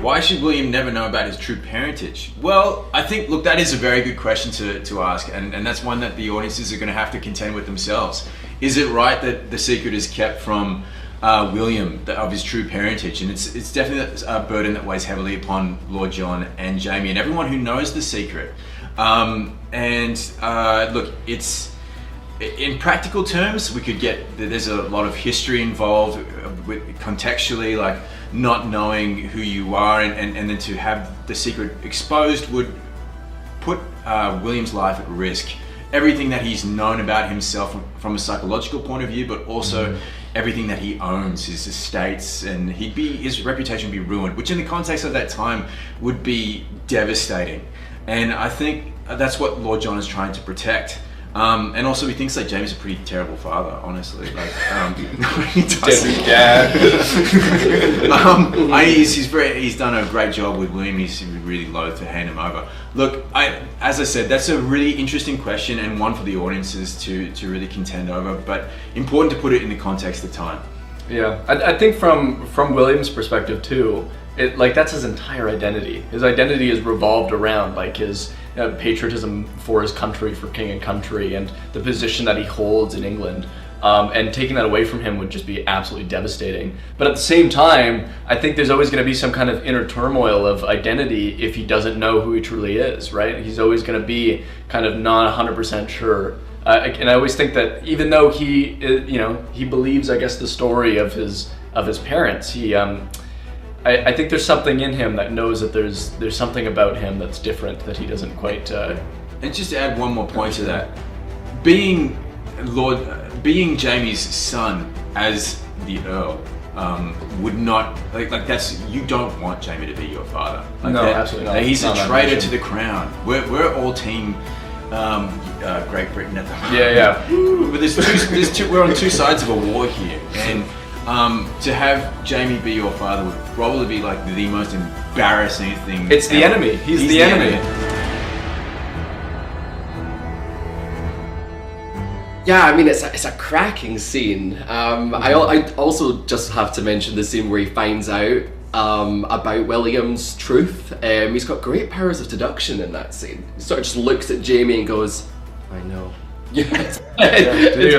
Why should William never know about his true parentage? Well, I think, look, that is a very good question to ask, and that's one that the audiences are going to have to contend with themselves. Is it right that the secret is kept from William of his true parentage? And it's definitely a burden that weighs heavily upon Lord John and Jamie and everyone who knows the secret. Look, it's in practical terms, we could there's a lot of history involved with contextually, like not knowing who you are, and then to have the secret exposed would put William's life at risk. Everything that he's known about himself from a psychological point of view, but also everything that he owns, his estates, and his reputation would be ruined, which in the context of that time would be devastating. And I think that's what Lord John is trying to protect. And also he thinks like Jamie's a pretty terrible father, honestly. Like, he doesn't. He's done a great job with William. He's really loath to hand him over. Look, as I said, that's a really interesting question and one for the audiences to really contend over, but important to put it in the context of time. Yeah, I think from William's perspective too, that's his entire identity. His identity is revolved around like his patriotism for his country, for king and country, and the position that he holds in England. And taking that away from him would just be absolutely devastating. But at the same time, I think there's always going to be some kind of inner turmoil of identity if he doesn't know who he truly is, right? He's always going to be kind of not 100% sure. And I always think that even though he believes, I guess, the story of his parents, I think there's something in him that knows that there's something about him that's different that he doesn't quite. And just to add one more point to that, being Jamie's son as the Earl would not like that's, you don't want Jamie to be your father. Like no, absolutely not. He's a traitor to the crown. We're all team Great Britain at the moment. Yeah. But there's two. We're on two sides of a war here, and to have Jamie be your father would probably be like the most embarrassing thing. It's the enemy. He's the enemy. Yeah, I mean, it's a cracking scene. I also just have to mention the scene where he finds out about William's truth. He's got great powers of deduction in that scene. He sort of just looks at Jamie and goes, I know. Yeah, it's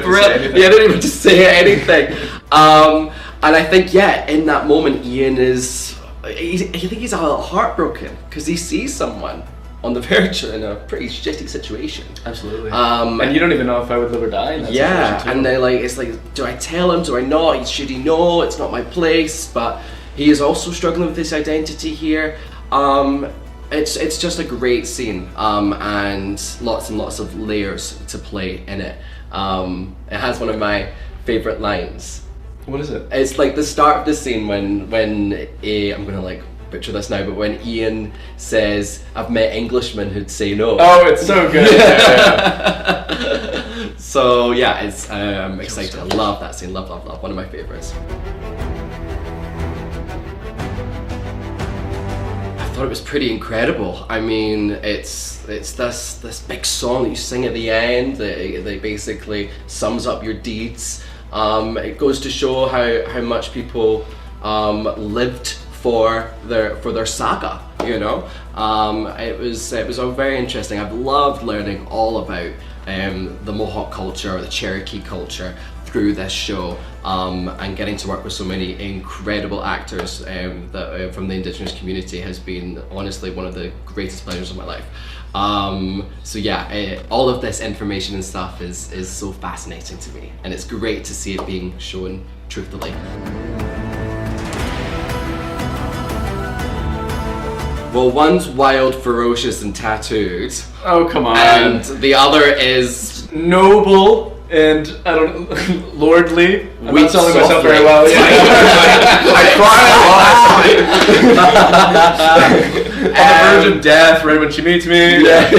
brilliant. Yeah, I don't even have to say anything. And I think, in that moment, Ian I think he's a little heartbroken because he sees someone on the verge in a pretty shitty situation. Absolutely. And you don't even know if I would live or die in that situation too. And they're it's like, do I tell him? Do I not? Should he know? It's not my place. But he is also struggling with his identity here. It's just a great scene, and lots of layers to play in it. It has one of my favorite lines. What is it? It's like the start of the scene when I'm gonna butcher this now, but when Ian says, "I've met Englishmen who'd say no." Oh, it's so good. So it's I'm excited. I love that scene. Love. One of my favorites. I thought it was pretty incredible. I mean, it's this big song that you sing at the end that basically sums up your deeds. It goes to show how much people lived for their saga. It was all very interesting. I've loved learning all about the Mohawk culture or the Cherokee culture through this show, and getting to work with so many incredible actors that from the Indigenous community has been honestly one of the greatest pleasures of my life. All of this information and stuff is so fascinating to me, and it's great to see it being shown truthfully. Well, one's wild, ferocious, and tattooed. Oh, come on. And the other is noble and lordly. I'm not selling myself very well. I cry a lot. On the verge of death right when she meets me. Yeah.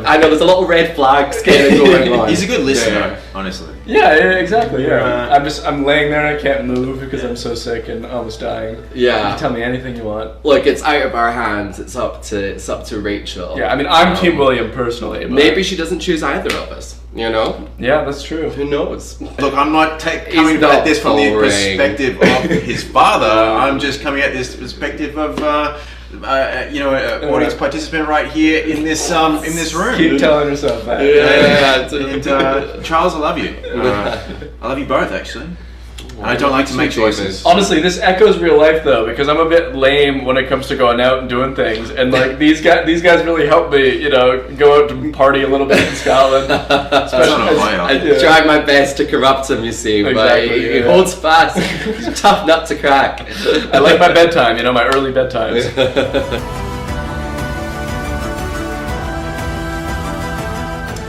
I know there's a little red flag going on. He's a good listener, honestly. Yeah, exactly. Yeah, I'm laying there and I can't move because I'm so sick and almost dying. Yeah. You can tell me anything you want. Look, it's out of our hands. It's up to Rachel. Yeah, I mean, I'm Team William personally. But Maybe she doesn't choose either of us. You know? Yeah, that's true. Who knows? Look, I'm not coming not at this from the boring. perspective of his father. I'm just coming at this perspective of audience participant right here in this room. Keep telling yourself that. And Charles, I love you. I love you both, actually. I don't like to make choices. Honestly, this echoes real life though, because I'm a bit lame when it comes to going out and doing things, and like these guys really help me, go out to party a little bit in Scotland. I try my best to corrupt him, you see, but he holds fast. He's a tough nut to crack. I like my bedtime, my early bedtimes.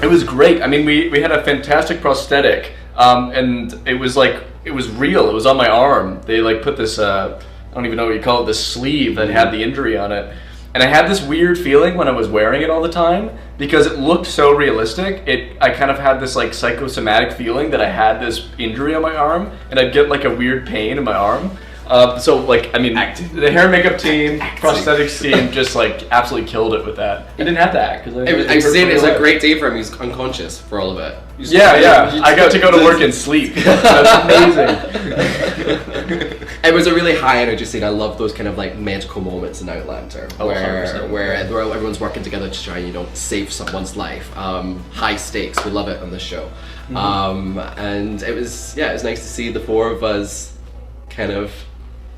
It was great. I mean, we had a fantastic prosthetic, and it was real. It was on my arm. They put this, I don't even know what you call it, this sleeve that had the injury on it. And I had this weird feeling when I was wearing it all the time because it looked so realistic. I kind of had this psychosomatic feeling that I had this injury on my arm, and I'd get a weird pain in my arm. The hair and makeup team, prosthetics team just absolutely killed it with that. I didn't have to act because I said it was a great day for him. He's unconscious for all of it. I got to go to work and sleep. That's amazing. It was a really high energy scene. I love those kind of magical moments in Outlander where everyone's working together to try and save someone's life. High stakes. We love it on this show. And it was nice to see the four of us kind of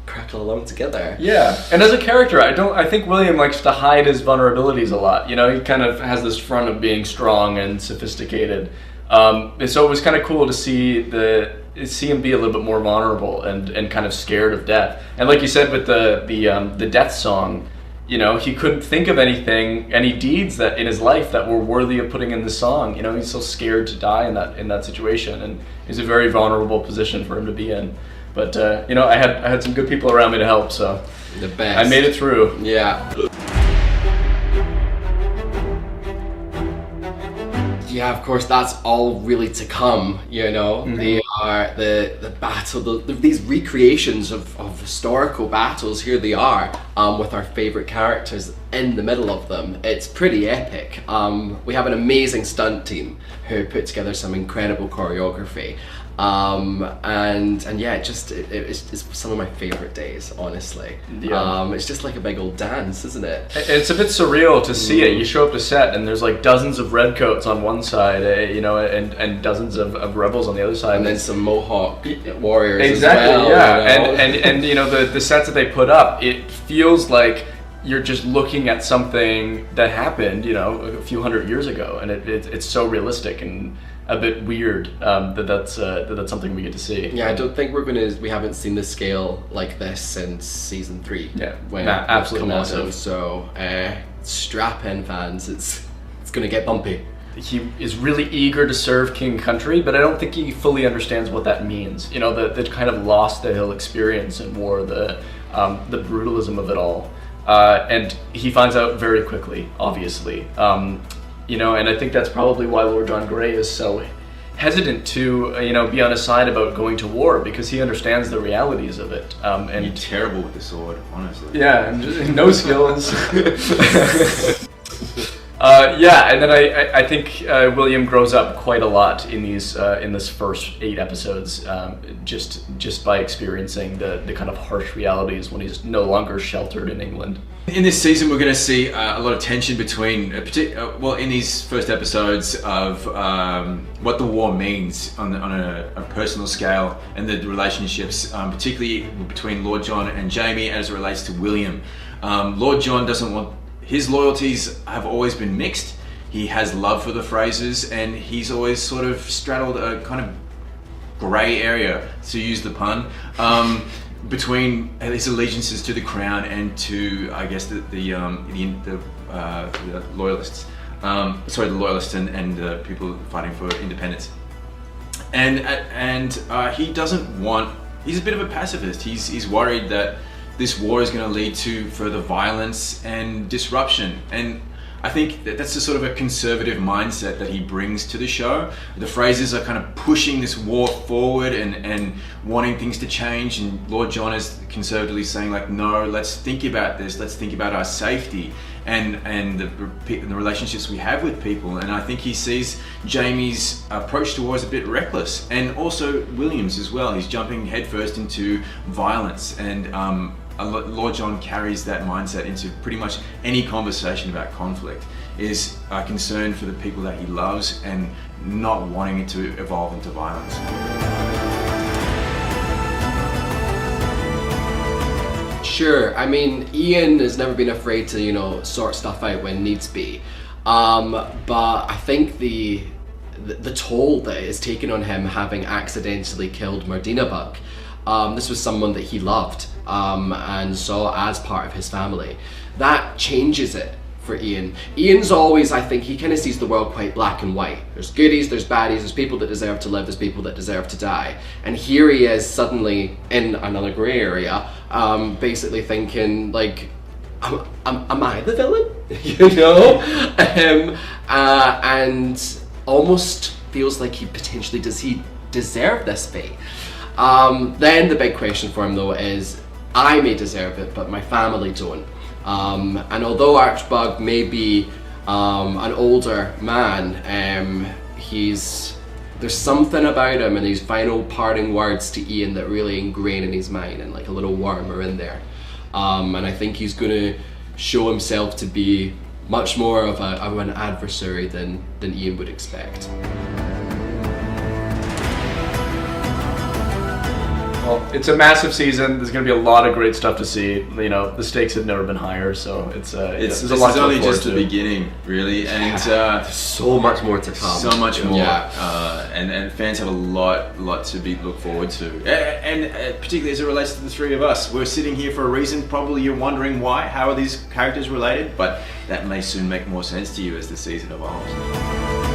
crackle along together. Yeah, and as a character, I think William likes to hide his vulnerabilities a lot. He kind of has this front of being strong and sophisticated. And so it was kind of cool to see him be a little bit more vulnerable and kind of scared of death. And like you said with the death song, he couldn't think of any deeds that in his life that were worthy of putting in the song. He's so scared to die in that situation, and it's a very vulnerable position for him to be in. But I had some good people around me to help, so the best. I made it through. Yeah. Yeah, of course, that's all really to come, Mm-hmm. They are the battle, these recreations of historical battles, here they are, with our favourite characters in the middle of them. It's pretty epic. We have an amazing stunt team who put together some incredible choreography. It's some of my favorite days, honestly. Yeah. It's just like a big old dance, isn't it? It's a bit surreal to see it. You show up to set and there's dozens of redcoats on one side, and dozens of rebels on the other side. And then some Mohawk warriors exactly, as well. Yeah. And the sets that they put up, it feels like you're just looking at something that happened, a few hundred years ago, and it's so realistic and a bit weird that's something we get to see. Yeah, I don't think we haven't seen the scale like this since season 3. Yeah, when absolutely massive. So strap in, fans. It's gonna get bumpy. He is really eager to serve king and country, but I don't think he fully understands what that means. The kind of loss that he'll experience in war, the brutalism of it all, and he finds out very quickly, obviously. And I think that's probably why Lord John Grey is so hesitant to, be on his side about going to war, because he understands the realities of it. And you're terrible with the sword, honestly. Yeah, and just, no skills. And then I think William grows up quite a lot in this first 8 episodes, just by experiencing the kind of harsh realities when he's no longer sheltered in England. In this season, we're going to see a lot of tension between, in these first episodes of what the war means on a personal scale, and the relationships, particularly between Lord John and Jamie as it relates to William. Lord John doesn't want. His loyalties have always been mixed. He has love for the Frasers, and he's always sort of straddled a kind of grey area, to use the pun, between his allegiances to the crown and to, I guess, the loyalists. The loyalists and the people fighting for independence. And he doesn't want. He's a bit of a pacifist. He's worried that this war is going to lead to further violence and disruption. And I think that's a sort of a conservative mindset that he brings to the show. The Frasers are kind of pushing this war forward and wanting things to change, and Lord John is conservatively saying like, no, let's think about this, let's think about our safety and the relationships we have with people. And I think he sees Jamie's approach to war as a bit reckless, and also William's as well. He's jumping headfirst into violence, and Lord John carries that mindset into pretty much any conversation about conflict, is concerned for the people that he loves and not wanting it to evolve into violence. Sure, I mean, Ian has never been afraid to, you know, sort stuff out when needs be. But I think the toll that is taken on him having accidentally killed Mardinabug, this was someone that he loved and saw as part of his family. That changes it for Ian. Ian's always, I think, he kind of sees the world quite black and white. There's goodies, there's baddies, there's people that deserve to live, there's people that deserve to die. And here he is suddenly in another grey area, basically thinking like, am I the villain? You know? And almost feels like he potentially, does he deserve this fate? Then the big question for him though is, I may deserve it, but my family don't. And although Archbug may be an older man, there's something about him and his final parting words to Ian that really ingrain in his mind, and like a little worm are in there. And I think he's going to show himself to be much more of an adversary than Ian would expect. Well, it's a massive season. There's going to be a lot of great stuff to see. You know, the stakes have never been higher, so this is only just the beginning, really, and there's so much more to come. So much more, yeah. And fans have a lot to look forward to, and particularly as it relates to the three of us. We're sitting here for a reason. Probably you're wondering why. How are these characters related? But that may soon make more sense to you as the season evolves.